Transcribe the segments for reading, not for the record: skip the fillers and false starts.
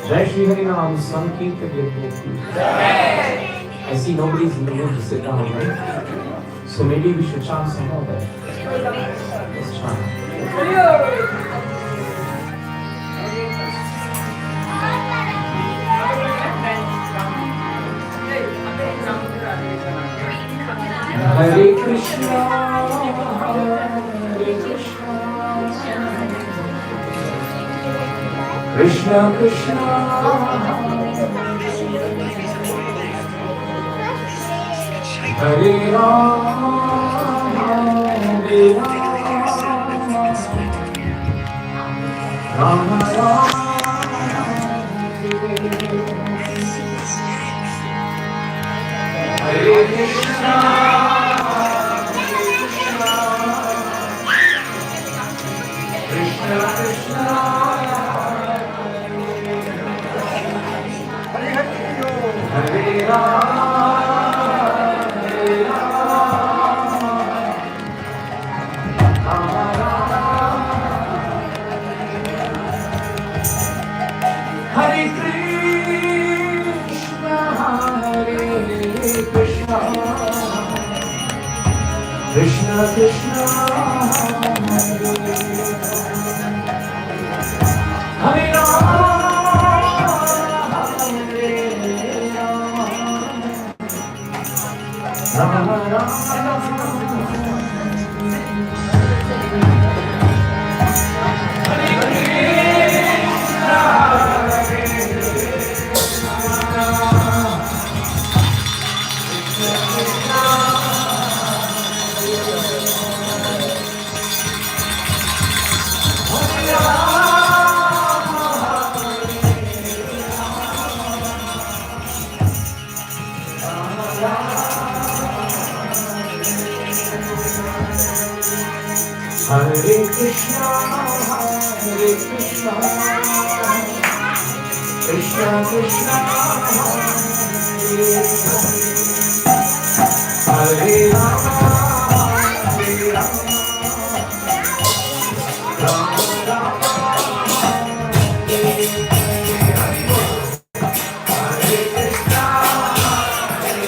Jai Shri Hari Ram, Sankirtan Yajna. I see nobody's in the mood to sit down, right? So maybe we should chant some more there. Let's chant. Hare Krishna, Hare Krishna, Krishna Krishna, Hare Ram, Hare Ram, Rama Rama, Hare Krishna, Krishna Krishna, Hare Ram, Hare Rama, Rama Rama, Hare Krishna, Hare Krishna, Krishna Krishna, Hare Rama, Rama Rama. Hare Krishna, Hare Krishna, Krishna Krishna, Hare Rama, Hare Rama, Rama Rama, Hare Krishna, Hare Krishna,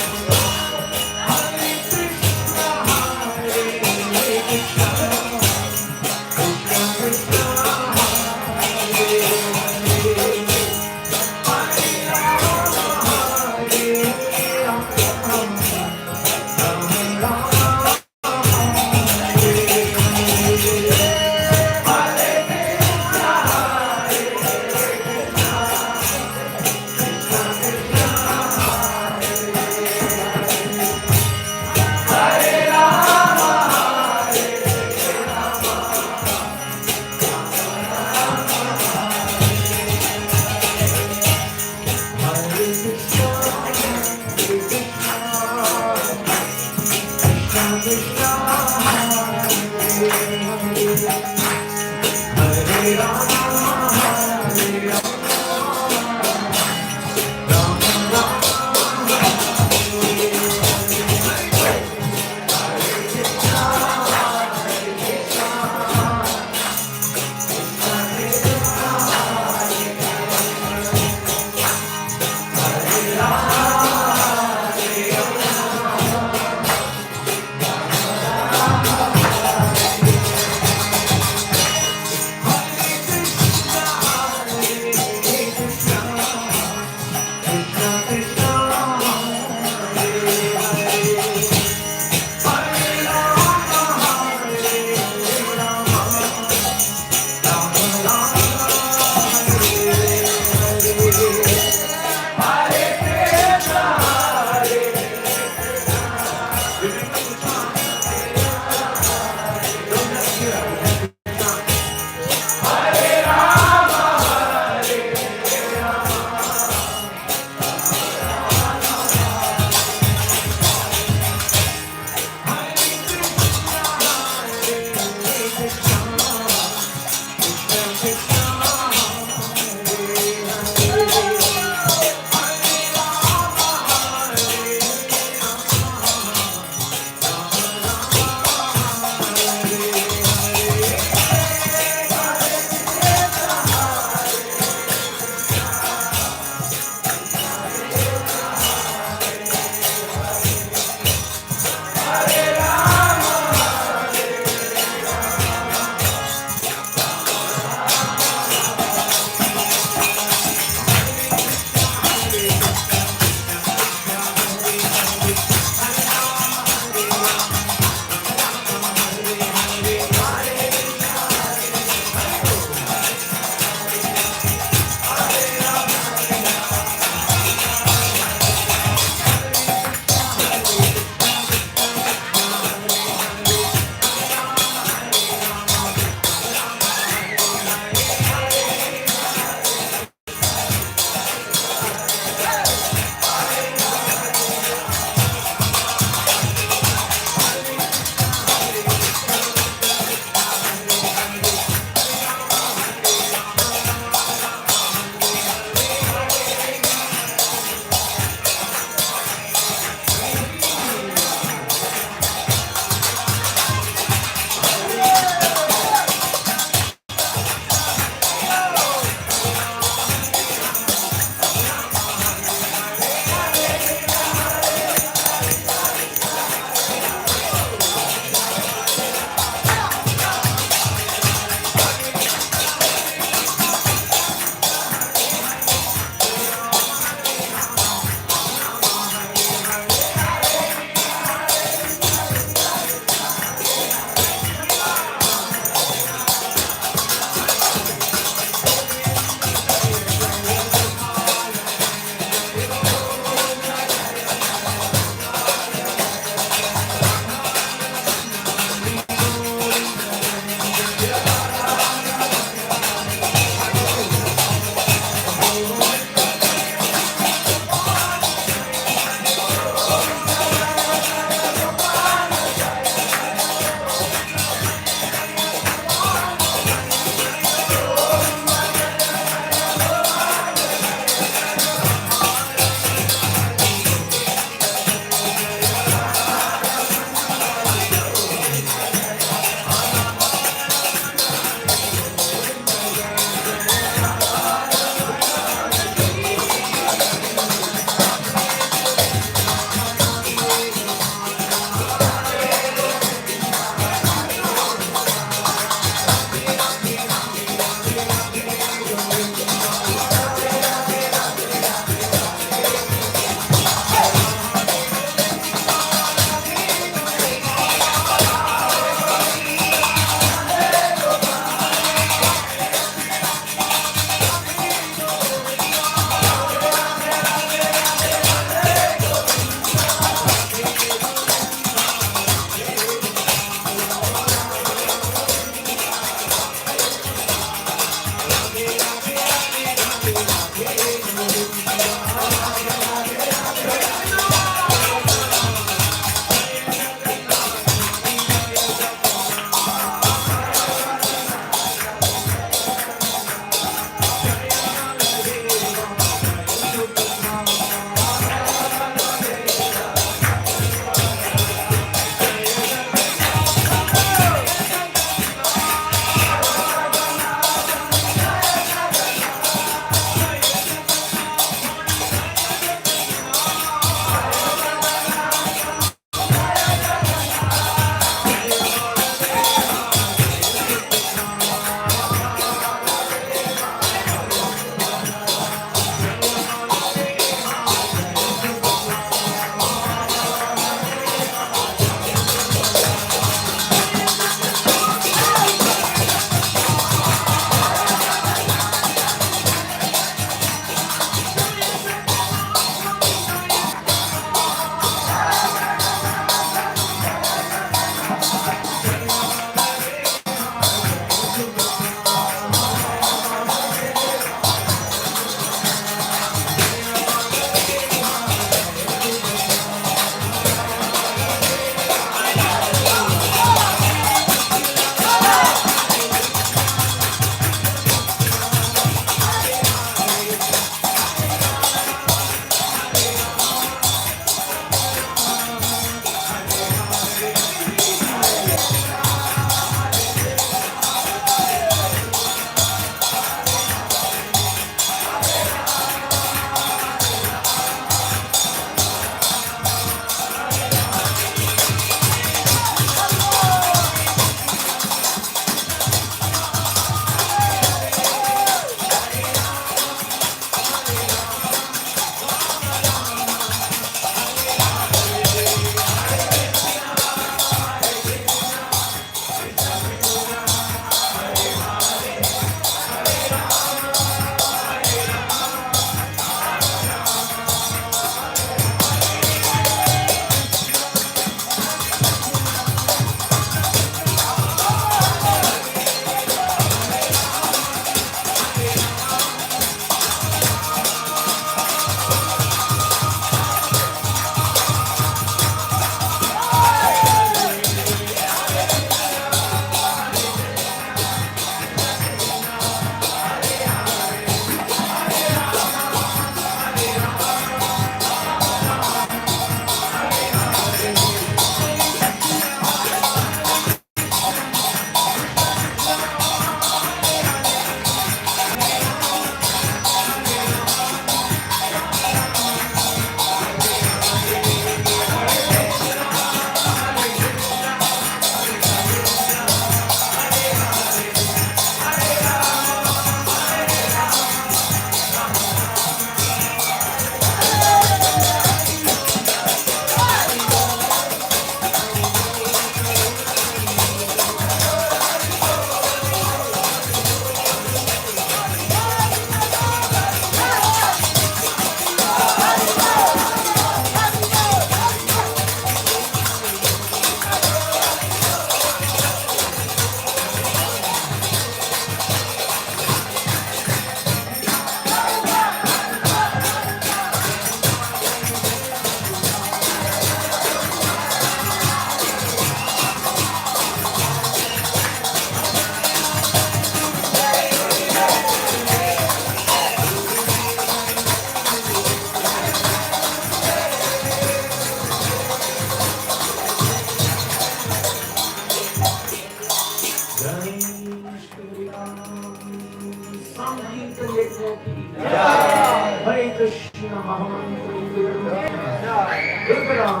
Better?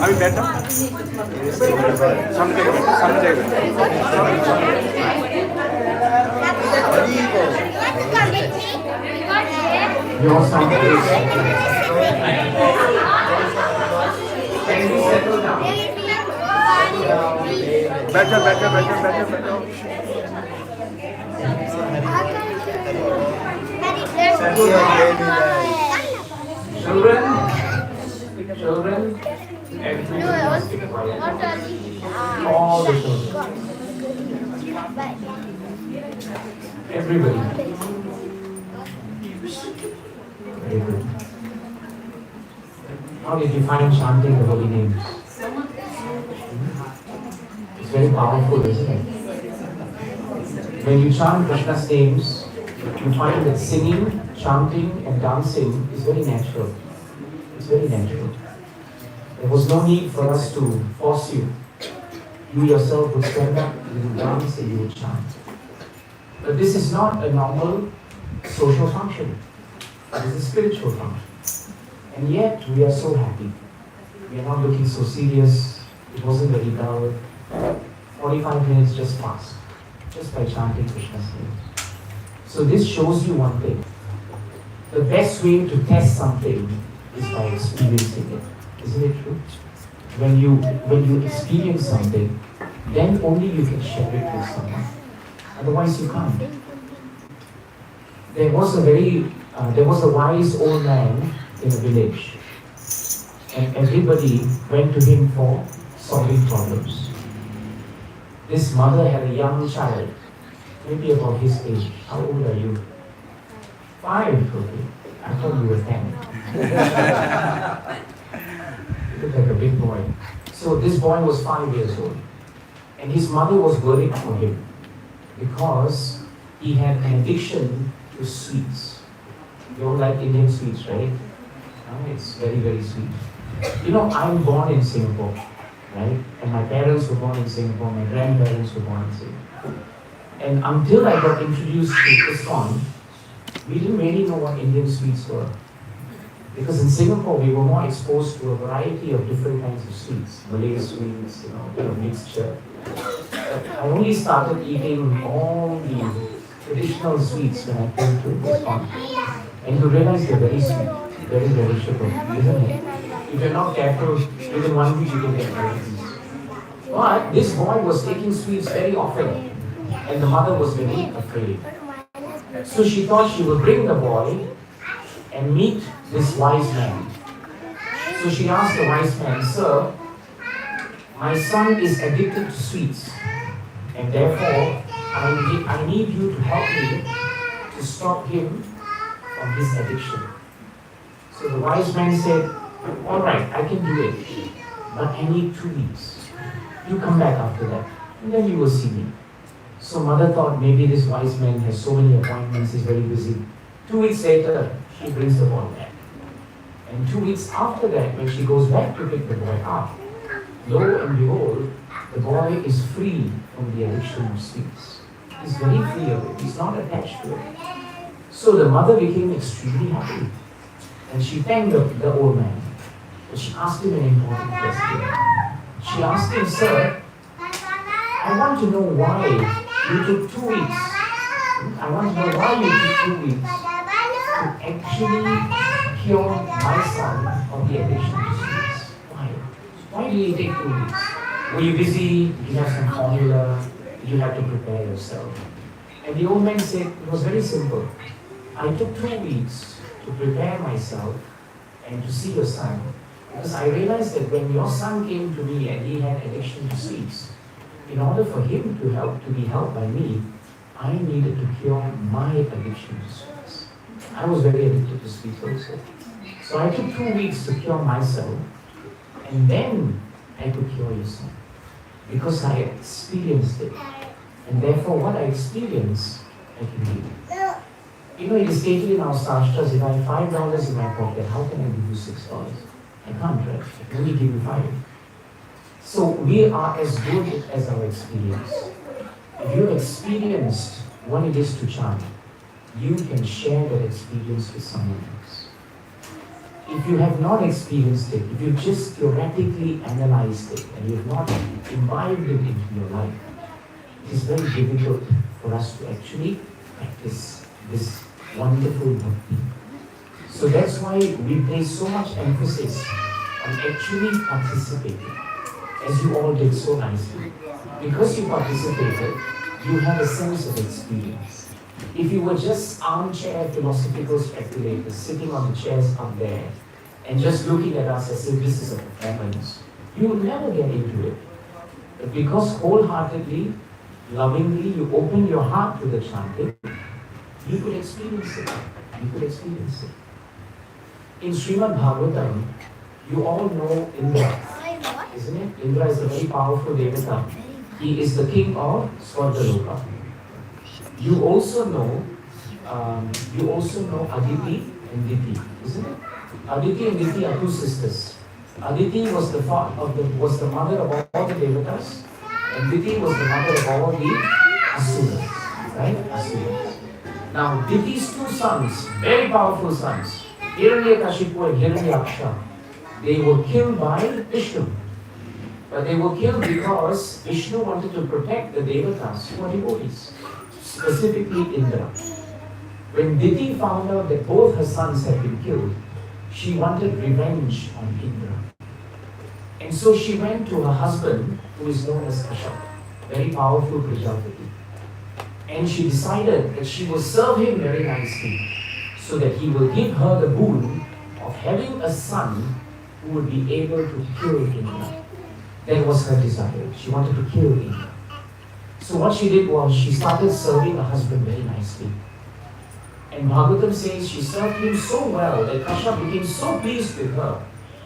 Are we better? Some Your sound is. Can we settle down? better. Settle down. Children, everybody must be quiet. All the children. Everybody. Very good. How did you find chanting the holy names? It's very powerful, isn't it? When you chant Krishna's names, you find that singing, chanting and dancing is very natural. It's very natural. There was no need for us to force you. You yourself would stand up, you would dance and you would chant. But this is not a normal social function. It is a spiritual function. And yet we are so happy. We are not looking so serious. It wasn't very dull. 45 minutes just passed, just by chanting Krishna's name. So this shows you one thing. The best way to test something is by experiencing it. Isn't it true? When you experience something, then only you can share it with someone. Otherwise you can't. There was a wise old man in a village, and everybody went to him for solving problems. This mother had a young child, maybe about his age. How old are you? 5, okay. I thought you were 10. You look like a big boy. So this boy was 5 years old. And his mother was worried for him because he had an addiction to sweets. You all like Indian sweets, right? It's very, very sweet. You know, I'm born in Singapore, right? And my parents were born in Singapore, my grandparents were born in Singapore. And until I got introduced to ISKCON, we didn't really know what Indian sweets were. Because in Singapore, we were more exposed to a variety of different kinds of sweets. Malay sweets, mixture. I only started eating all the traditional sweets when I came to ISKCON. And you realize they're very sweet, very, very sugary, isn't it? If you're not careful, within 1 week you can get diabetes. But this boy was taking sweets very often, and the mother was very afraid. So she thought she would bring the boy and meet this wise man. So she asked the wise man, "Sir, my son is addicted to sweets, and therefore I need you to help me to stop him from his addiction." So the wise man said, "All right, I can do it, but I need 2 weeks. You come back after that, and then you will see me." So mother thought maybe this wise man has so many appointments, he's very busy. 2 weeks later, she brings the boy back. And 2 weeks after that, when she goes back to pick the boy up, lo and behold, the boy is free from the addiction of sweets. He's very free of it. He's not attached to it. So the mother became extremely happy. And she thanked the old man. But she asked him an important question. She asked him, "Sir, I want to know why you took 2 weeks. I want to know why you took 2 weeks to actually cure my son of the addiction to sweets. Why? Why did you take 2 weeks? Were you busy? Did you have some formula? Did you have to prepare yourself?" And the old man said, "It was very simple. I took 2 weeks to prepare myself and to see your son, because I realized that when your son came to me and he had addiction to sweets, in order for him to be helped by me, I needed to cure my addiction to sweets. I was very addicted to sweets also. So I took 2 weeks to cure myself, and then I could cure your son, because I experienced it. And therefore what I experienced, I can give. You know, it is stated in our sastras, if I have $5 in my pocket, how can I give you $6? I can't, right? I can only give you 5. So we are as good as our experience. If you have experienced what it is to chant, you can share that experience with someone else. If you have not experienced it, if you just theoretically analyzed it and you have not imbibed it into your life, it is very difficult for us to actually practice this wonderful bhakti. So that's why we place so much emphasis on actually participating, as you all did so nicely. Because you participated, you have a sense of experience. If you were just armchair philosophical speculators sitting on the chairs up there and just looking at us as if this is a performance, you will never get into it. But because wholeheartedly, lovingly, you open your heart to the chanting, you could experience it. You could experience it. In Srimad Bhagavatam, you all know Indra, isn't it? Indra is a very powerful devata. He is the king of Swargaloka. You also know Aditi and Diti, isn't it? Aditi and Diti are two sisters. Aditi was the mother of all the devatas, and Diti was the mother of all the asuras, right? Asuras. Now, Diti's two sons, very powerful sons, Hiranyakashipu and Hiranyaksha, they were killed by Vishnu. But they were killed because Vishnu wanted to protect the devatas who are devotees, specifically Indra. When Diti found out that both her sons had been killed, she wanted revenge on Indra. And so she went to her husband, who is known as Kashyap, very powerful Prajapati. And she decided that she will serve him very nicely, so that he will give her the boon of having a son who would be able to kill Indra. That was her desire. She wanted to kill Indra. So what she did was, she started serving her husband very nicely. And Bhagavatam says she served him so well that Kashyap became so pleased with her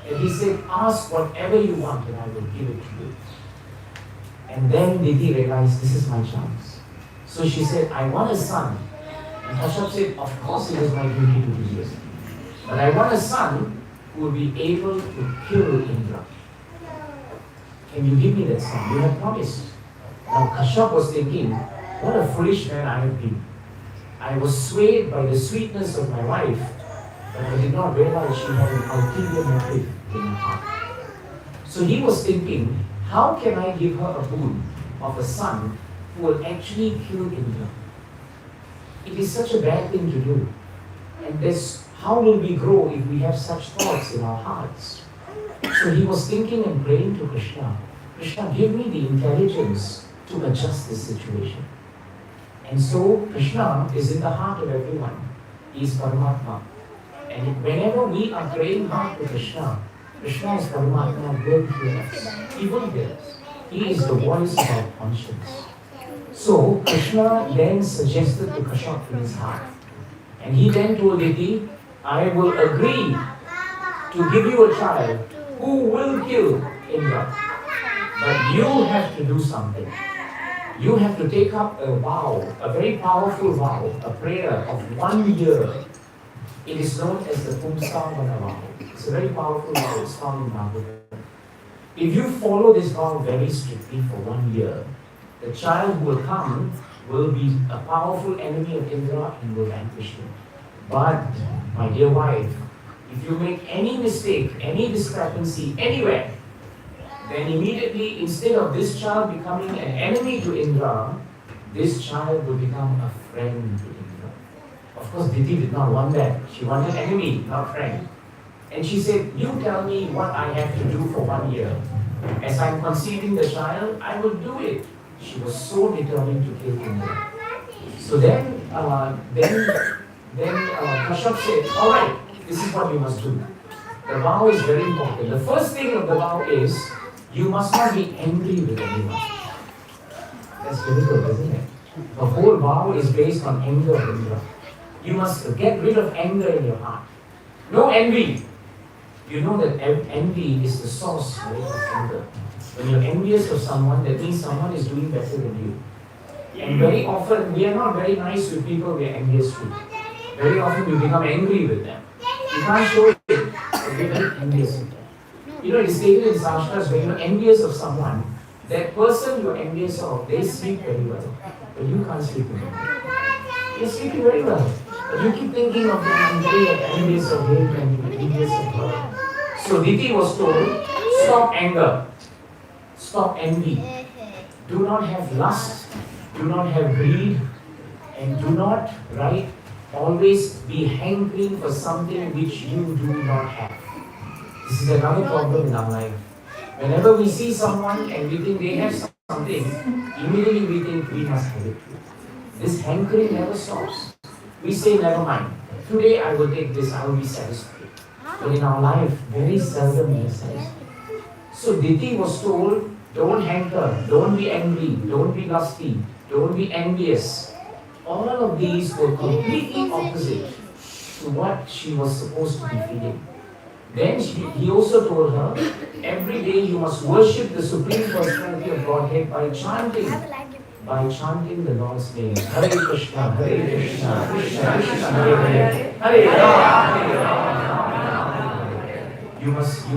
that he said, ask whatever you want and I will give it to you. And then Diti realized, this is my chance. So she said, I want a son. And Kashyap said, of course it is my duty to do this. But I want a son who will be able to kill Indra. Can you give me that son? You have promised. Now Kashyap was thinking, what a foolish man I have been. I was swayed by the sweetness of my wife, but I did not realize she had an ulterior motive in her heart. So he was thinking, how can I give her a boon of a son who will actually kill Indra? It is such a bad thing to do. And how will we grow if we have such thoughts in our hearts? So he was thinking and praying to Krishna, Krishna, give me the intelligence to adjust this situation. And so Krishna is in the heart of everyone. He is Paramatma. And whenever we are praying hard to Krishna, Krishna is Paramatma will hear us. He will hear us. He is the voice of our conscience. So Krishna then suggested to Kashyap in his heart. And he then told Diti, I will agree to give you a child who will kill Indra. But you have to do something. You have to take up a vow, a very powerful vow, a prayer of 1 year. It is known as the Pumsavana vow. It's a very powerful vow. It's found in Bhagavatam. If you follow this vow very strictly for 1 year, the child who will come will be a powerful enemy of Indra and will vanquish him. But, my dear wife, if you make any mistake, any discrepancy anywhere, then immediately, instead of this child becoming an enemy to Indra, this child will become a friend to Indra. Of course, Diti did not want that. She wanted enemy, not friend. And she said, you tell me what I have to do for 1 year. As I'm conceiving the child, I will do it. She was so determined to kill Indra. So then Kashyap said, all right, this is what you must do. The vow is very important. The first thing of the vow is, you must not be angry with anyone. That's difficult, isn't it? The whole vow is based on anger of Indra. You must get rid of anger in your heart. No envy. You know that envy is the source, right, of anger. When you're envious of someone, that means someone is doing better than you. And very often, we are not very nice with people we are envious with. Very often, we become angry with them. You can't show it, but we're very envious with them. You know, it is stated in Shastras, when you're envious of someone, That person you're envious of, they sleep very well, but you can't sleep very well. You're sleeping very well, but you keep thinking of them and they are envious of him and envious of her. So Diti was told, stop anger, stop envy, do not have lust, do not have greed, and do not, right, always be hankering for something which you do not have. This is another problem in our life. Whenever we see someone and we think they have something, immediately we think we must have it. This hankering never stops. We say, never mind. Today I will take this, I will be satisfied. But in our life, very seldom we are satisfied. So Diti was told, don't hanker, don't be angry, don't be lusty, don't be envious. All of these were completely opposite to what she was supposed to be feeling. Then he also told her, every day you must worship the Supreme Personality of Godhead by chanting the Lord's name. Hare Krishna, Hare Krishna, Krishna Krishna, Hare Hare, Hare Rama, Hare Rama. You must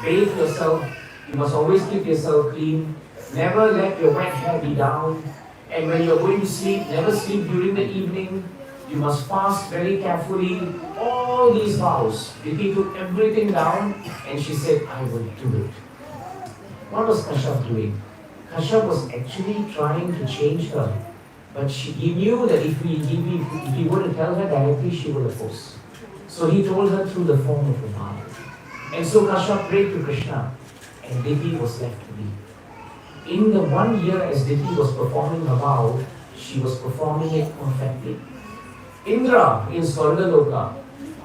bathe yourself. You must always keep yourself clean. Never let your wet hair be down. And when you're going to sleep, never sleep during the evening. You must fast very carefully. All these vows. Diti took everything down and she said, I will do it. What was Kashyap doing? Kashyap was actually trying to change her. But he knew that if he were to tell her directly, she would oppose. So he told her through the form of a vow. And so Kashyap prayed to Krishna and Diti was left to be. In the 1 year as Diti was performing her vow, she was performing it perfectly. Indra in Swargaloka,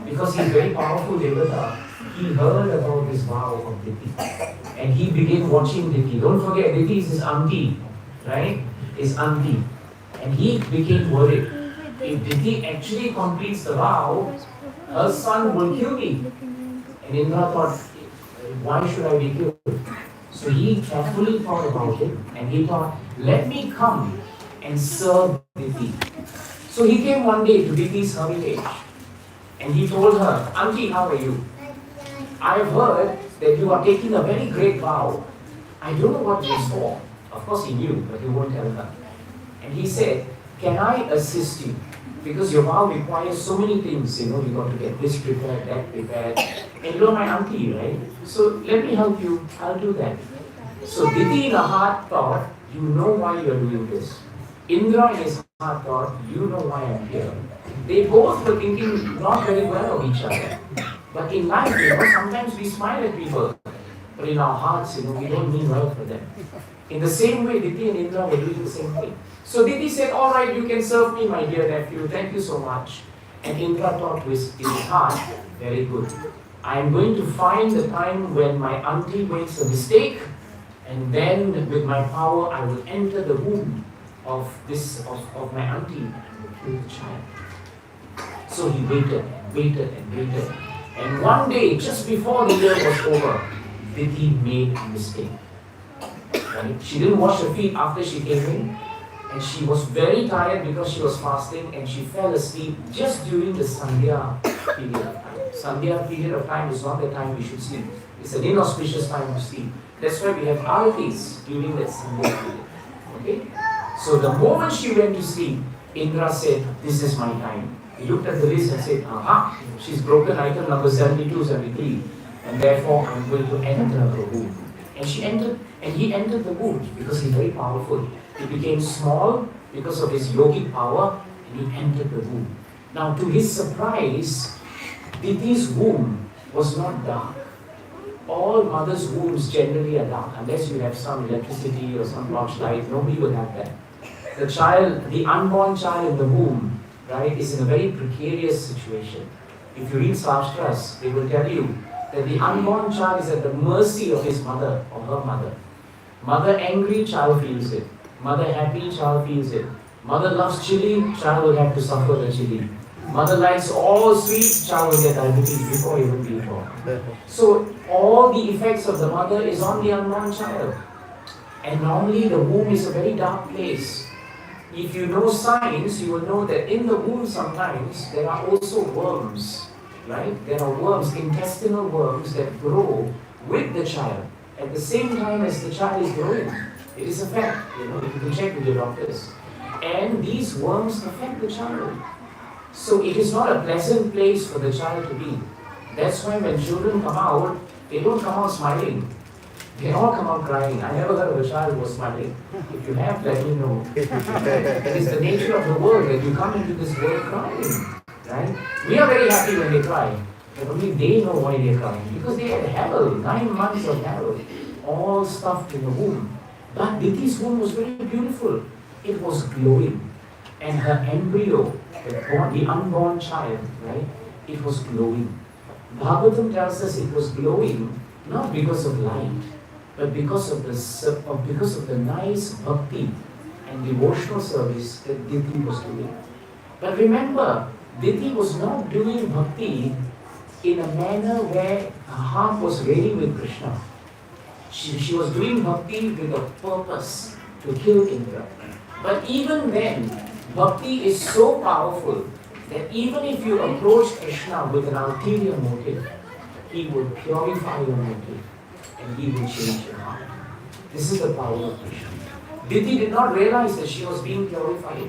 because he's very powerful Devata, he heard about this vow of Diti. And he began watching Diti. Don't forget, Diti is his auntie, right? His auntie. And he became worried. If Diti actually completes the vow, her son will kill me. And Indra thought, why should I be killed? So he carefully thought about it and he thought, let me come and serve Diti. So he came one day to Diti's hermitage and he told her, Auntie, how are you? I have heard that you are taking a very great vow. I don't know what it is for. Of course he knew, but he won't tell her. And he said, can I assist you? Because your vow requires so many things, you got to get this prepared, that prepared. And you're my auntie, right? So let me help you, I'll do that. So Diti in her heart thought, you know why you're doing this. Indra in his heart thought, you know why I'm here. They both were thinking not very well of each other. But in life, sometimes we smile at people. But in our hearts, we don't mean well for them. In the same way, Diti and Indra were doing the same thing. So Diti said, all right, you can serve me, my dear nephew. Thank you so much. And Indra thought in his heart, very good. I am going to find the time when my auntie makes a mistake, and then with my power, I will enter the womb of my auntie and kill the child. So he waited and waited and waited. And one day, just before the year was over, Diti made a mistake. Right? She didn't wash her feet after she came in. And she was very tired because she was fasting and she fell asleep just during the Sandhya period of time. Sandhya period of time is not the time we should sleep. It's an inauspicious time to sleep. That's why we have aratis during that Sandhya period. Okay? So the moment she went to sleep, Indra said, this is my time. He looked at the list and said, aha, she's broken item number 72, 73. And therefore I'm going to enter her womb. And he entered the womb because he's very powerful. He became small because of his yogic power and he entered the womb. Now to his surprise, Diti's womb was not dark. All mothers' wombs generally are dark unless you have some electricity or some torchlight. Nobody will have that. The child, the unborn child in the womb, right, is in a very precarious situation. If you read Shastras, they will tell you that the unborn child is at the mercy of his mother or her mother. Mother angry, child feels it. Mother happy, child feels it. Mother loves chili, child will have to suffer the chili. Mother likes all sweets, child will get diabetes before even being born. So all the effects of the mother is on the unborn child. And normally the womb is a very dark place. If you know science, you will know that in the womb sometimes there are also worms, right? There are worms, intestinal worms that grow with the child at the same time as the child is growing. It is a fact, you can check with your doctors. And these worms affect the child. So it is not a pleasant place for the child to be. That's why when children come out, they don't come out smiling. They all come out crying. I never heard of a child who was smiling. If you have, let me know. It is the nature of the world that you come into this world crying. Right? We are very happy when they cry. But only they know why they are crying. Because they had hell, 9 months of hell, all stuffed in the womb. But Diti's womb was very beautiful. It was glowing. And her embryo, the unborn child, right? It was glowing. Bhagavatam tells us it was glowing not because of light, but because of the nice bhakti and devotional service that Diti was doing. But remember, Diti was not doing bhakti in a manner where her heart was ready with Krishna. She was doing bhakti with a purpose to kill Indra. But even then, bhakti is so powerful that even if you approach Krishna with an ulterior motive, he will purify your motive and he will change your heart. This is the power of Krishna. Diti did not realize that she was being purified.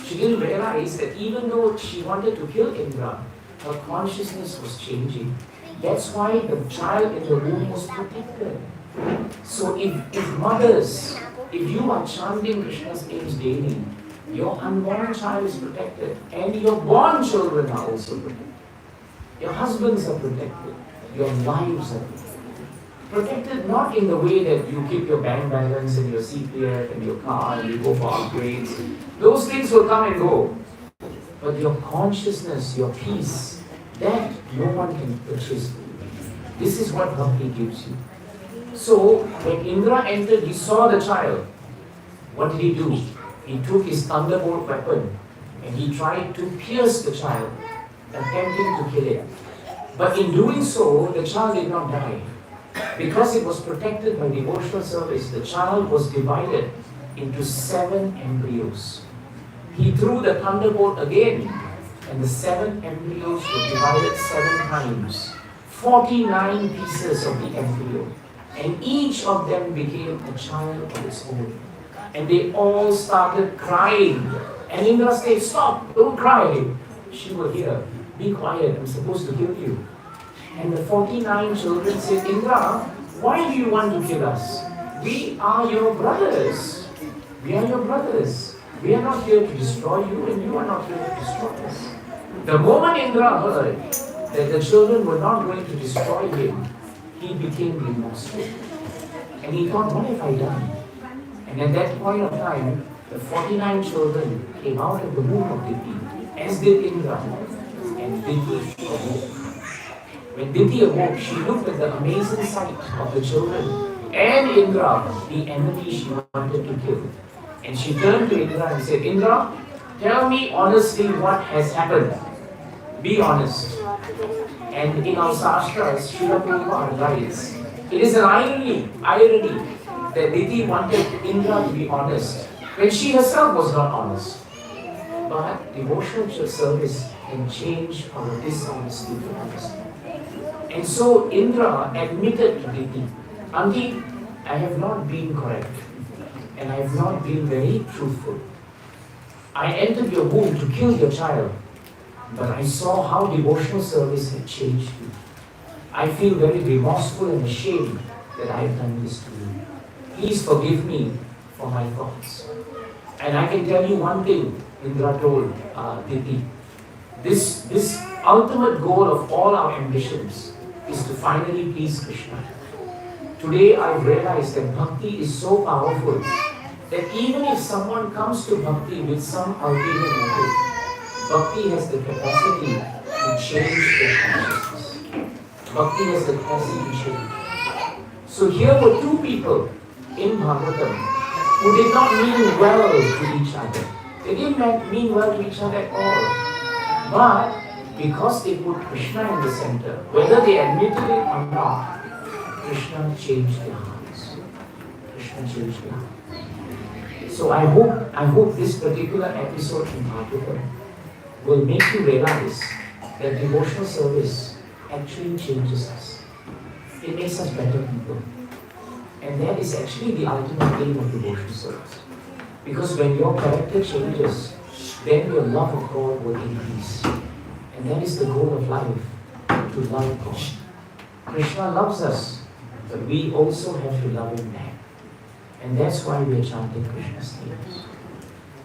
She didn't realize that even though she wanted to kill Indra, her consciousness was changing. That's why the child in the womb was protected. So if mothers, if you are chanting Krishna's names daily, your unborn child is protected and your born children are also protected. Your husbands are protected. Your wives are protected. Protected not in the way that you keep your bank balance and your CPF and your car and you go for upgrades. Those things will come and go. But your consciousness, your peace, that no one can purchase for you. This is what bhakti gives you. So when Indra entered, he saw the child. What did he do? He took his thunderbolt weapon and he tried to pierce the child, attempting to kill it. But in doing so, the child did not die. Because it was protected by devotional service, the child was divided into 7 embryos. He threw the thunderbolt again, and the 7 embryos were divided 7 times. 49 pieces of the embryo. And each of them became a child of its own. And they all started crying. And Indra said, "Stop, don't cry." She will hear, "Be quiet, I'm supposed to kill you." And the 49 children said, "Indra, why do you want to kill us? We are your brothers. We are your brothers. We are not here to destroy you and you are not here to destroy us." The moment Indra heard that the children were not going to destroy him, he became remorseful. And he thought, what have I done? And at that point of time, the 49 children came out of the womb of Diti, as did Indra, and Diti awoke. When Diti awoke, she looked at the amazing sight of the children and Indra, the enemy she wanted to kill. And she turned to Indra and said, "Indra, tell me honestly what has happened. Be honest." And in our Shastras, Srila Prabhupada writes, it is an irony that Diti wanted Indra to be honest when she herself was not honest. But devotional service can change our dishonesty to honesty. And so Indra admitted to Diti, "Auntie, I have not been correct and I have not been very truthful. I entered your womb to kill your child, but I saw how devotional service had changed you. I feel very remorseful and ashamed that I have done this to you. Please forgive me for my thoughts." And I can tell you one thing, Indra told Diti, this ultimate goal of all our ambitions is to finally please Krishna. Today I've realized that bhakti is so powerful that even if someone comes to bhakti with some ulterior motive, bhakti has the capacity to change their consciousness. Bhakti has the capacity to change. So here were 2 people in Bhagavatam who did not mean well to each other. They didn't mean well to each other at all. But because they put Krishna in the center, whether they admitted it or not, Krishna changed their hearts. Krishna changed their hearts. So I hope this particular episode in Bhagavatam will make you realize that devotional service actually changes us. It makes us better people. And that is actually the ultimate aim of devotion service. Because when your character changes, then your love of God will increase. And that is the goal of life, to love God. Krishna loves us, but we also have to love Him back. And that's why we are chanting Krishna's names.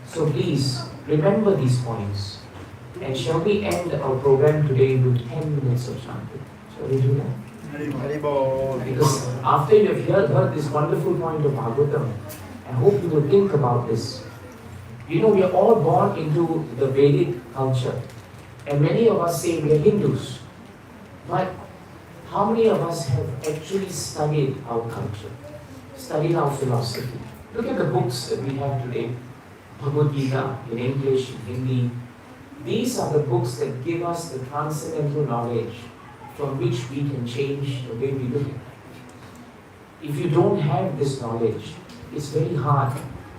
So please, remember these points. And shall we end our program today with 10 minutes of chanting? Shall we do that? Because after you have heard this wonderful point of Bhagavatam, I hope you will think about this. You know, we are all born into the Vedic culture. And many of us say we are Hindus. But how many of us have actually studied our culture? Studied our philosophy? Look at the books that we have today. Bhagavad Gita in English, in Hindi. These are the books that give us the transcendental knowledge from which we can change the way we look at life. If you don't have this knowledge, it's very hard.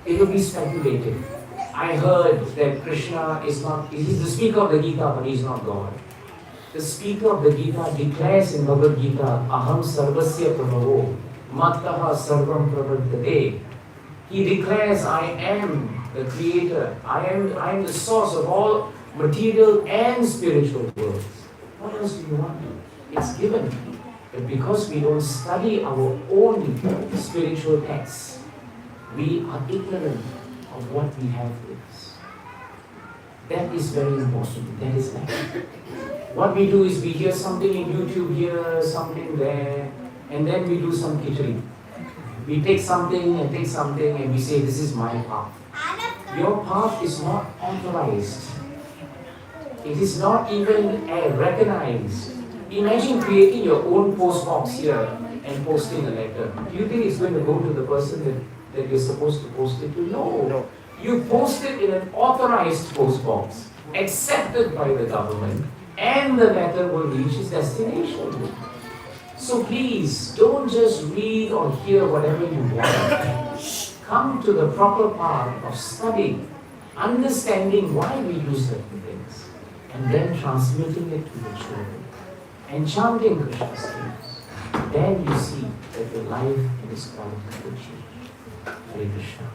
It will be speculative. I heard that Krishna he's the speaker of the Gita, but he's not God. The speaker of the Gita declares in Bhagavad Gita, Aham sarvasya prabhavo, mattaha sarvam pravardhate. He declares, I am the creator. I am the source of all material and spiritual worlds. What else do you want? It's given. But because we don't study our own spiritual texts, we are ignorant of what we have with us. That is very important. That is life. What we do is we hear something in YouTube here, something there, and then we do some kitchery. We take something and we say, this is my path. Your path is not authorized. It is not even recognized. Imagine creating your own post box here and posting a letter. Do you think it's going to go to the person that you're supposed to post it to? No. You post it in an authorized post box, accepted by the government, and the letter will reach its destination. So please, don't just read or hear whatever you want. Come to the proper path of studying, understanding why we do certain things, and then transmitting it to the children, and chanting Krishna's names. Then you see that your life in this quality will change. Hare Krishna.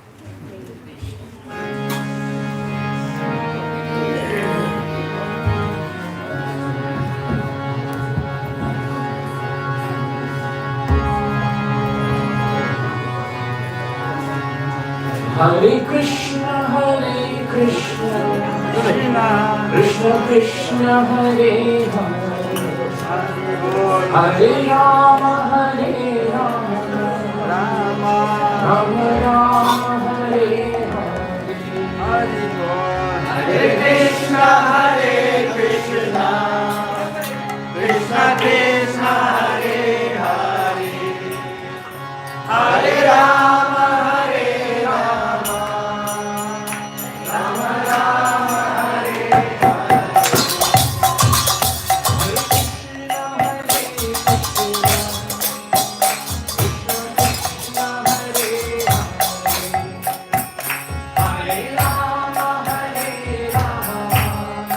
Hare Krishna, Krishna Krishna, Hare Hare, Hare Rama, Rama Rama, Hare Hare. Hare Krishna, Krishna Krishna, Hare Hare, Hare Rama, Rama Rama, Hare Hare. Hare Rama, Hare Rama,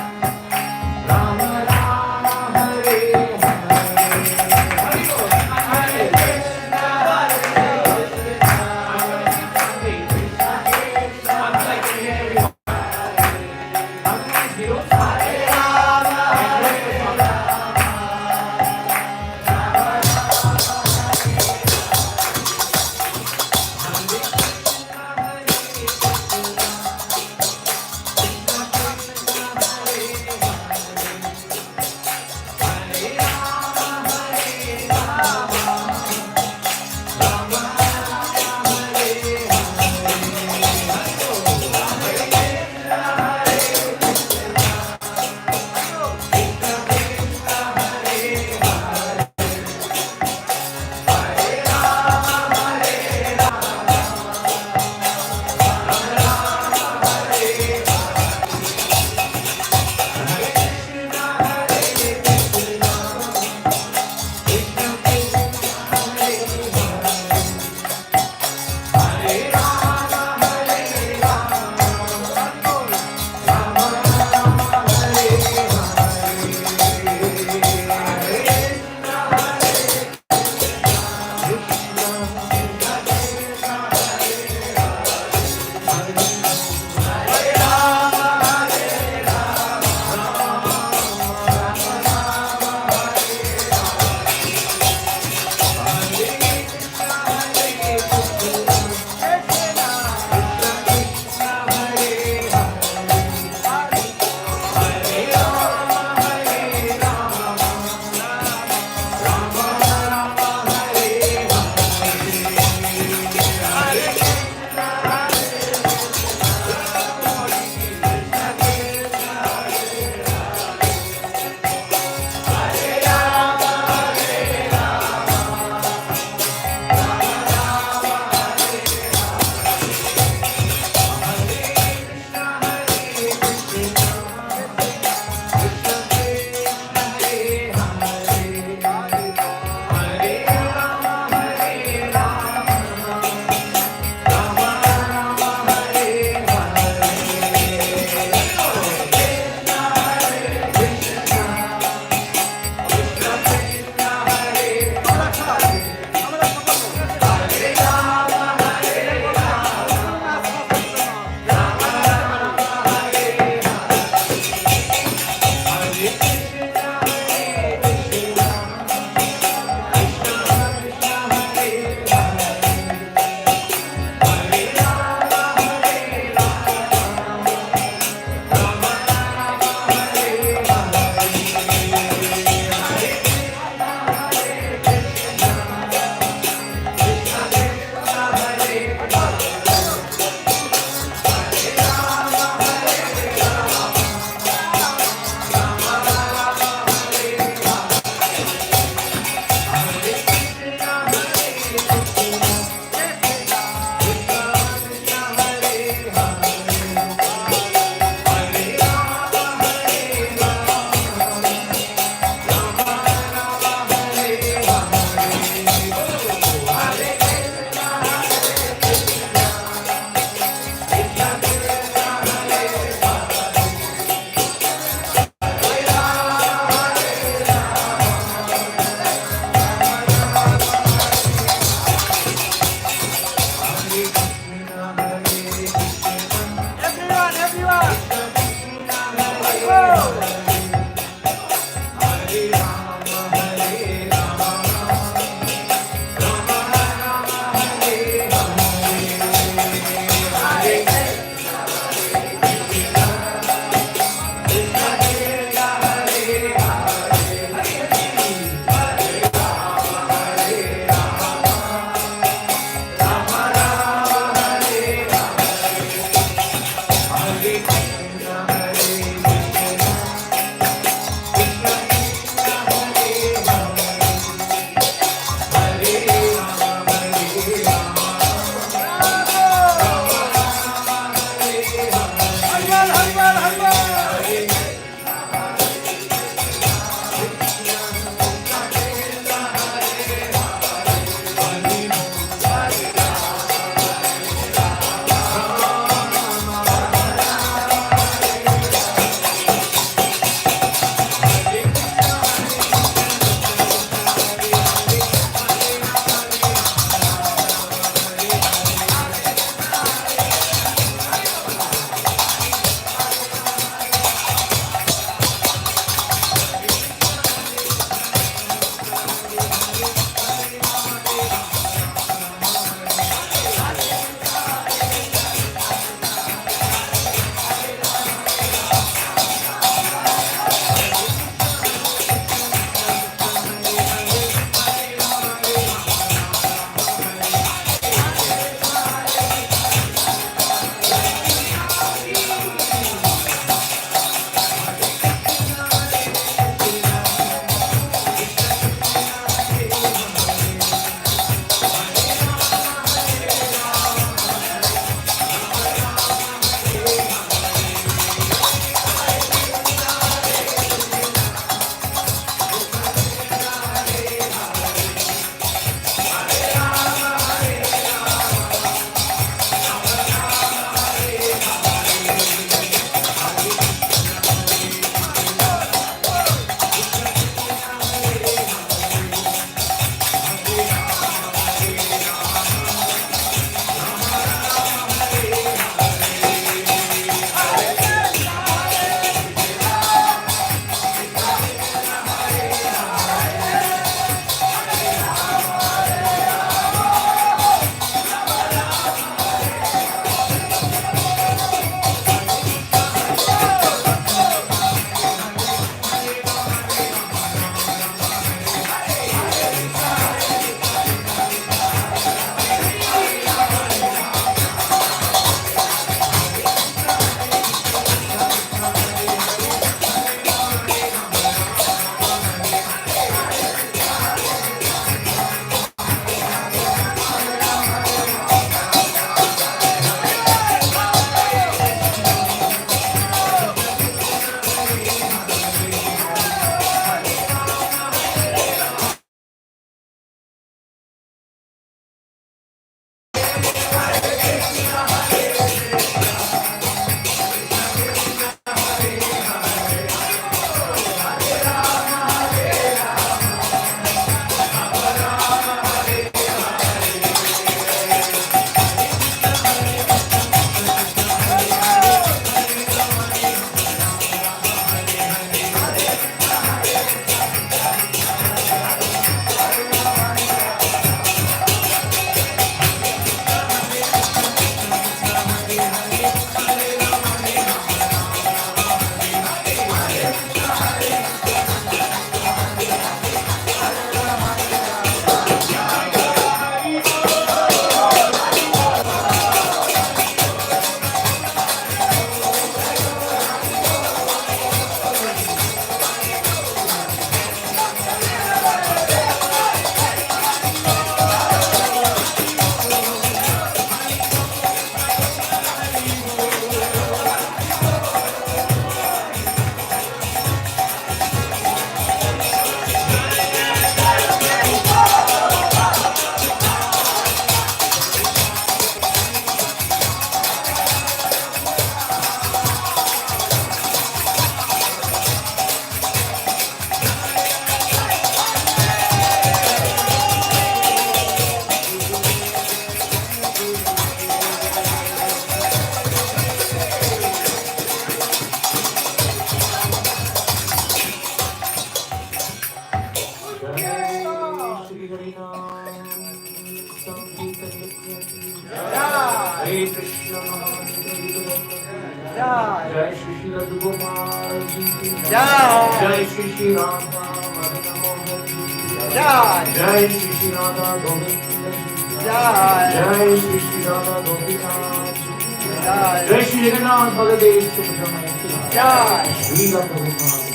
जय श्री श्री रघु गोपाल जी की जय। जय श्री श्री राधा मदन मोहन जी की जय। जय श्री श्री राधा गोविंद जी की जय। जय श्री श्री राधा गोपीनाथ जी की जय। जय श्री जगन्नाथ बलदेव सुब्रमण्य की जय। श्री रघुनाथ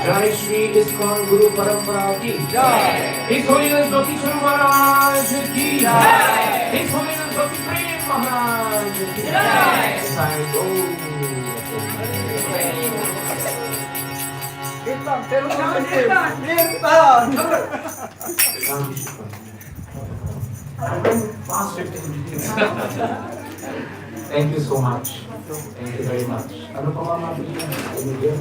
जय श्री इस्कॉन गुरु परंपरा की जय। हिज होलीनेस ज्योति स्वरूप महाराज की जय। हिज होलीनेस ज्योति प्रेम महाराज की जय। साईं गो Now you should come. I'm going fast 15 minutes. Thank you so much. Thank you very much. Ano pa mama? Thank you.